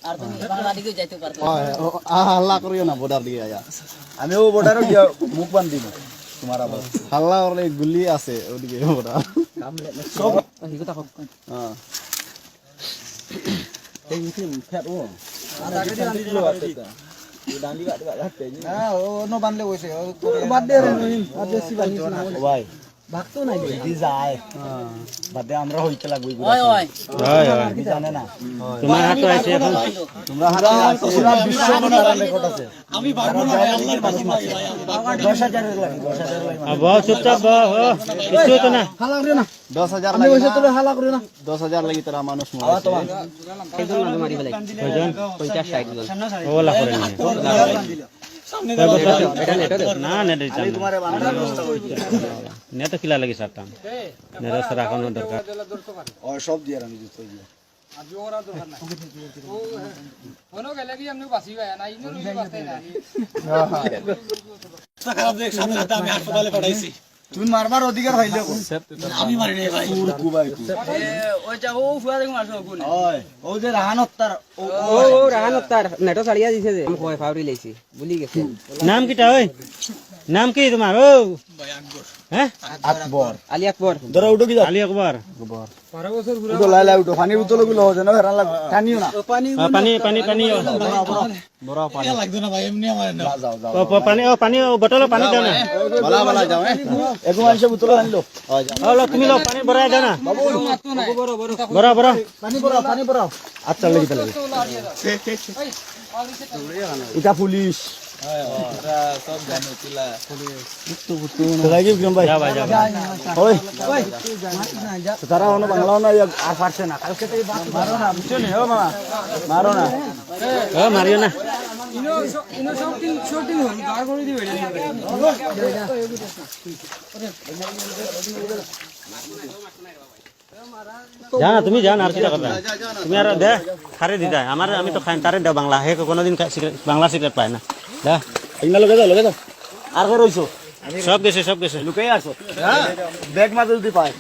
আর তুমি বাংলা দিকে যাইতে পারতো হাল্লা করিও না বর্ডার দিকে আয়া আমি ও বর্ডারে গিয়া মুখ বান্ধ দিব তোমার আবার হাল্লা করলে গুলি আছে ওদিকে বর্ডার সব হিগো তাকো হ্যাঁ এই মিটিং ফেট ও আর আগে ডান্ডি দিলো আছে ডান্ডি কাট কাটতে না ও নো বানলে কইছে ও বাদ দে রে নহিম আর বেশি বানিস না ভাই ভাগতো নাই দি যায় হ্যাঁ বাদে আমরা হইতে লাগবই ওই ওই কি জানে না তোমার হাতে আছে এখন তোমরা হাতে আছে পুরো বিশ্ব মনোরম রেকর্ড আছে আমি পারবো না আল্লাহর কাছে 10000 এর লাগে 10000 লাগে আ বাহ চুপচাপ বাহ কিছু তো না হালা করে না 10,000 আমি কইছে তোরে হালা করে না 10,000 লাগি তোরা মানুষ আওয়া তোমার একজন না মারি ফেলাই কয়জন 50 60 জন ওলা করে না এটা নেট না নেট দিতাম না তোমারে বানানোর ব্যবস্থা কইতে নেট কিলা লাগি সারতাম নেট সারা কোনো দরকার ও সব দিয়ে আমি দিতে দিয়ে আজও ওরা দরকার নাই ও মনো গেলে কি আমনে বাসি গায় না ইনো রুই বাসতে না খারাপ দেখ সামনে হাতে আমি হাসপাতালে পাঠাইছি তুমি মারবার অধিকার হইলে আমি মারি নাই ভাই কু ভাই কু ওইটা ও ফুয়া দেখো মারছো গুলি ওই ও যে রাহানত তার ও রাহান তার নেটো সারিয়া দিছে যে আমি কয় ফাউরি লাইছি ভুলি গেছে নাম কিটা ওই নাম কি তোমার ও হ্যাঁ আকবর আলী আকবর ধরো উঠো কি যা আলী আকবর 12 বছর ঘুরে উঠো লাই লাই উঠো পানির বোতল গুলো যেন হেরান লাগ টানিও না পানি পানি পানি পানি বড় পানি লাগতো না ভাই এমনি আমার না যাও যাও পানি বোতল পানি দাও না বালা বালা যাও একু মানুষ বোতল আনলো ও তুমি লো পানি ভরাই দাও না মারতো না বড় বড় বড় বড় পানি পড়াও আচ্ছা লাগি তাহলে এটা পুলিশ সব জানো তিলা লাগি বিক্রম ভাই যাও ভাই যাও ওই তারা অন্য বাংলাও না আর পারছে না কালকে থেকে মারো না বুঝছো নি ও মামা মারো না ও মারিও না ইনো শুটিং হল কার করে দিবে জানা তুমি জান আর কিটা করবে তুমি আর দে খারে দি দেয় আমার আমি তো খাই তারে দাও বাংলা হে কোনোদিন বাংলা সিগারেট পায় না দে ইগনা লগে যাও আর কে রইছো সব গেছে লুকাই আসো ব্যাগ মাঝে যদি পায়